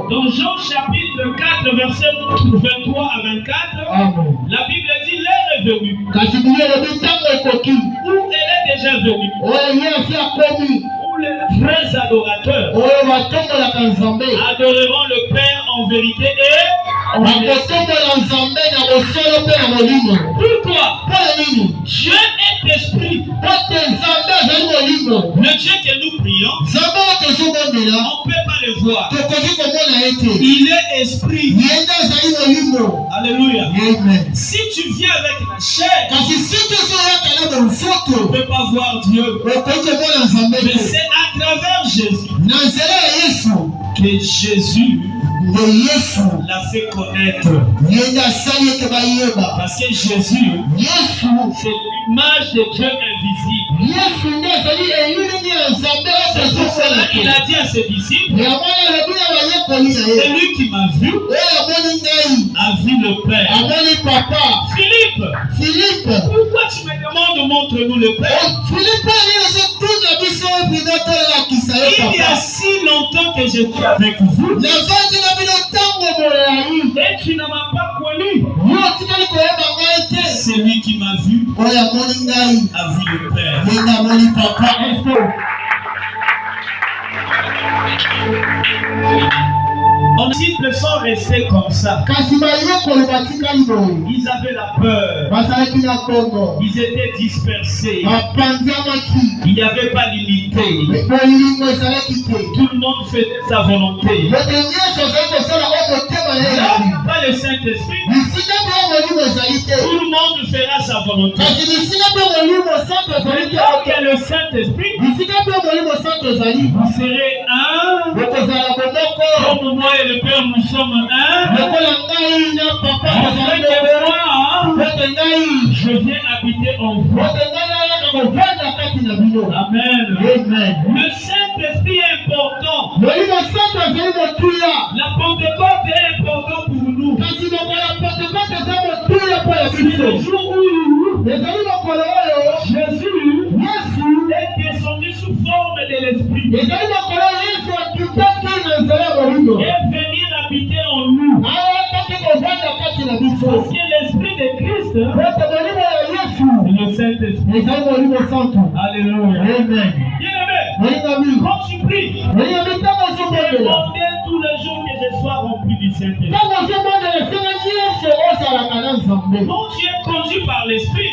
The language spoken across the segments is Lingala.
Dans Jean chapitre 4, verset 23 à 24, la Bible dit l'heure est venue. Où elle est déjà venue. Où les vrais adorateurs adoreront le Père en vérité et en vérité. Pourquoi? Dieu est esprit. Le Dieu que nous prions, on ne peut pas le voir. Il est esprit. Alléluia. Amen. Si tu viens avec la chair, tu ne peux pas voir Dieu. Mais c'est à travers Jésus que Jésus l'a fait connaître. Parce que Jésus, c'est l'image de Dieu invisible. C'est pour cela qu'il a dit à ses disciples, celui qui m'a vu a vu le Père. Philippe, pourquoi tu me demandes montre-nous le Père? Il y a si longtemps que j'étais avec vous et tu ne m'as pas connu. Celui qui m'a vu a vu le Père. Les disciples sont restés comme ça. Ils avaient la peur. Ils étaient dispersés. Il n'y avait pas d'unité. Tout le monde faisait sa volonté. Là, pas le Saint-Esprit. Tout le monde fera sa volonté. Que le Saint-Esprit, vous serez un. Comme moi et le Père, nous sommes un. Je viens habiter en vous. Amen. Le Saint-Esprit est important. La Pentecôte est important pour nous. C'est le jour où Jésus est descendu sous forme de l'Esprit et venir habiter en nous. Parce que l'Esprit de Christ, c'est le Saint-Esprit. Alléluia. Amen. Bien-aimé, quand tu pries, demandez tous les jours que je sois rempli du Saint-Esprit. Quand tu es conduit par l'Esprit,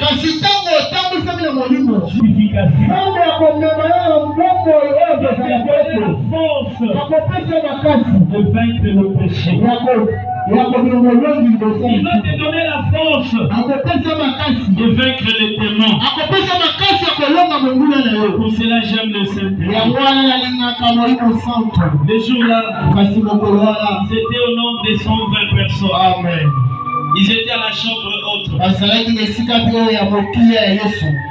de vaincre le péché. Il va te donner la force de vaincre les démons. Pour cela, j'aime le Saint-Esprit. Les jours-là, c'était au nombre de 120 personnes. Amen. Ils étaient à la chambre haute.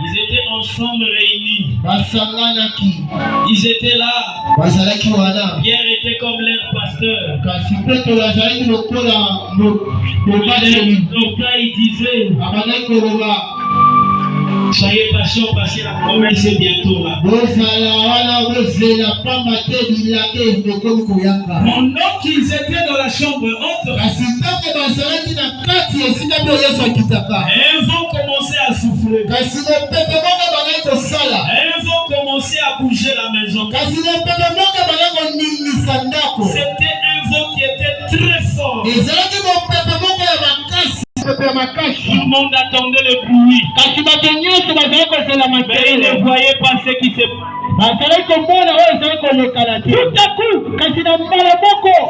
Ils étaient ensemble réunis. Ils étaient là. Pierre était comme leur pasteur. Donc là, il disait, soyez patients parce que la promesse est bientôt là. Pendant qu'ils étaient dans la chambre haute, elles vont commencer à souffler. Elles vont commencer à bouger la maison. C'était un vent qui était très fort. Tout le monde attendait le bruit. Mais ils ne voyaient pas ce qui se passait. Tout à coup,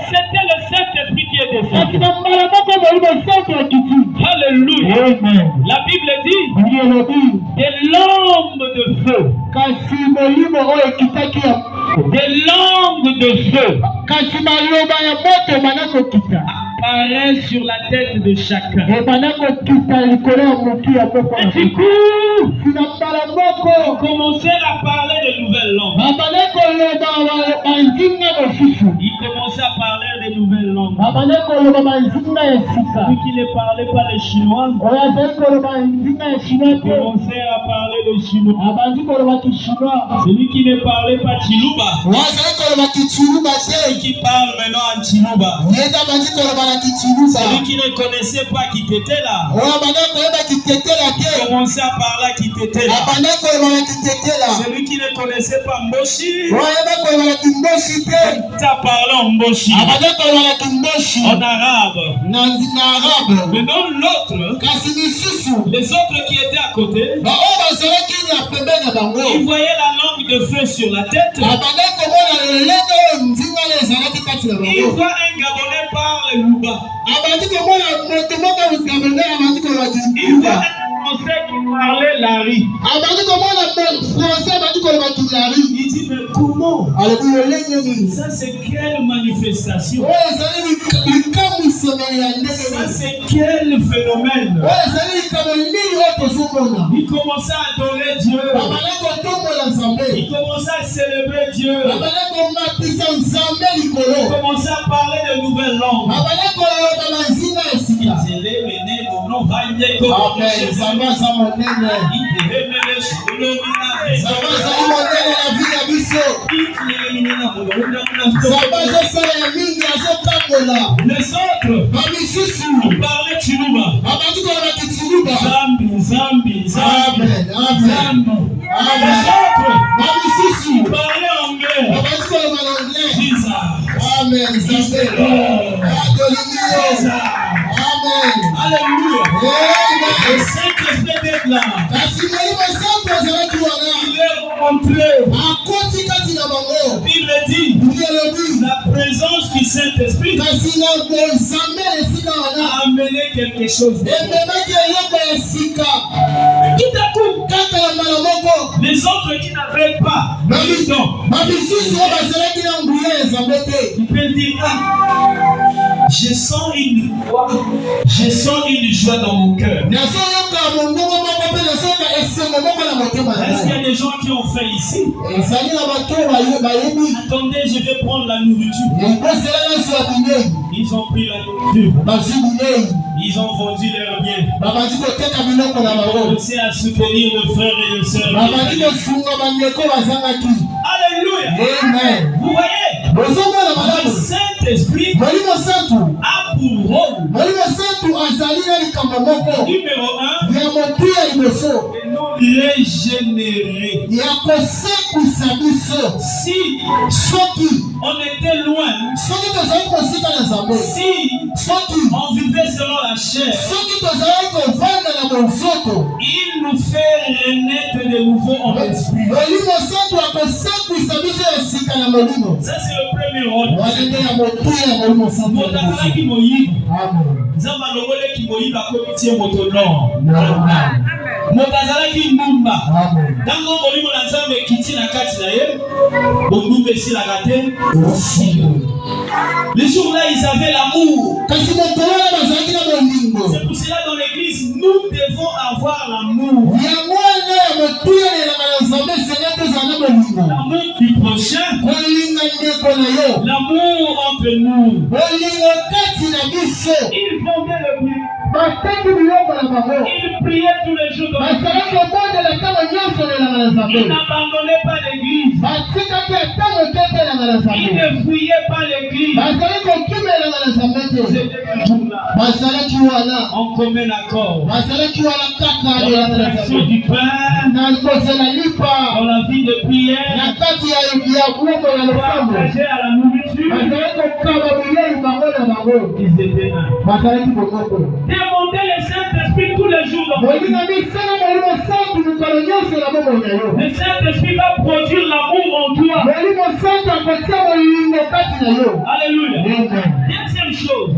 c'était le Saint-Esprit qui est descendu. Alléluia. La Bible dit des langues de feu. Des langues de feu apparaissent sur la tête de chacun. Et du coup, ils commencèrent à parler de nouvelles langues. Ils commençaient à parler de nouvelles langues. Celui qui ne parlait pas le chinois commençait à parler le chinois. Celui qui ne parlait pas Chiluba Celui qui parle maintenant en Chiluba. Celui qui ne connaissait pas qui t'était là. Commençait à parler qui t'était là. Celui qui ne connaissait pas Mboshi. T'as parlé en Mboshi. En arabe. Maintenant l'autre. Les autres qui étaient à côté. Ils voyaient la langue de feu sur la tête. Il voit un Gabonais parler Luba. Il voit un Français qui parlait Larry. Il dit mais comment? Ça c'est quelle manifestation? Ça c'est quel phénomène? Il commençait à adorer Dieu. Il commençait à célébrer Dieu. Il commençait à parler de nouvelles langues. Les autres parlaient Chiluba. Zambi. Les autres parlaient anglais. Jesus. Alléluia. Le Saint-Esprit est là. Il est rentré. Il dit la présence du Saint-Esprit a amené quelque chose. Tout à coup, les autres qui n'avaient pas, ils peuvent dire je sens une joie dans mon cœur. Est-ce qu'il y a des gens qui ont fait ici? Attendez, je vais prendre la nourriture. Ils ont pris la nourriture. Ils ont vendu leurs biens. Ils ont commencé à soutenir le frère et le sœur. Alléluia. Amen. Vous voyez, le Saint-Esprit a pour rôle numéro 1 de nous régénérer. Si on était loin, si on vivait selon la chair, il nous fait renaître de nouveau en esprit. Ça c'est le premier rôle. Les jours-là, ils avaient l'amour. C'est pour cela dans l'église, nous devons avoir l'amour. L'amour du prochain. L'amour entre nous. Ils vendaient le bien. Ils priaient tous les jours. Ils n'abandonnaient pas l'église. Ils ne fuyaient pas l'église. En commun accord. Dans la fraction du pain. Dans la vie de prière. Partager à la nourriture. Ils étaient un. Demandez le Saint-Esprit tous les jours. Le Saint-Esprit va produire l'amour en toi. Alléluia. Deuxième chose.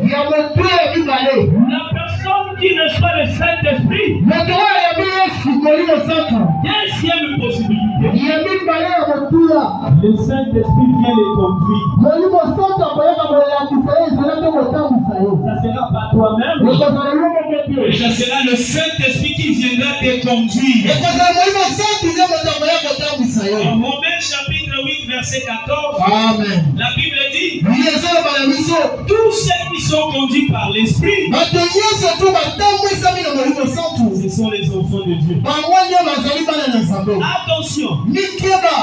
La personne qui reçoit le Saint-Esprit. Deuxième possibilité. Le Saint-Esprit vient les conduire. Ça sera pas toi-même. Ça sera le Saint-Esprit qui viendra te conduire. En Romains chapitre 8, verset 14. Amen. La Bible dit, Oui, et ça, la mission. tous ceux qui sont conduits par l'Esprit, ce sont les enfants de Dieu. Attention,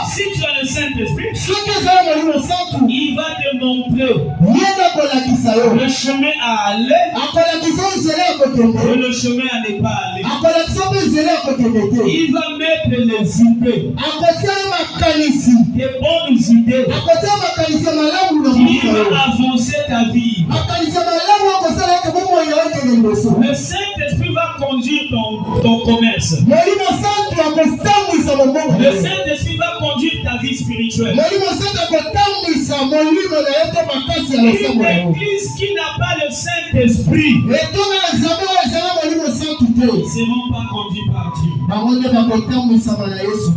si tu as le Saint-Esprit, il va te montrer le chemin à aller et le chemin à ne pas aller. Il va mettre les idées, des bonnes idées, il va avancer ta vie. Le Saint-Esprit va conduire ton commerce. Le Saint-Esprit va conduire ta vie spirituelle. Une église qui n'a pas le Saint-Esprit ne seront pas conduits par Dieu.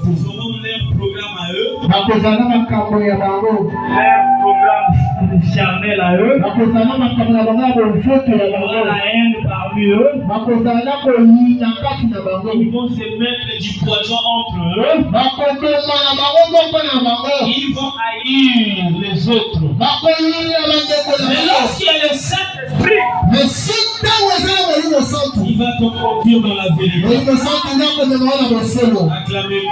Nous aurons leur programme à eux. Leur programme charnel à eux. Il y aura la haine parmi eux. Ils vont se mettre du poison entre eux. Ils vont haïr les autres. Mais lorsqu'il y a le Saint-Esprit, il va te conduire dans la vérité. Acclamez.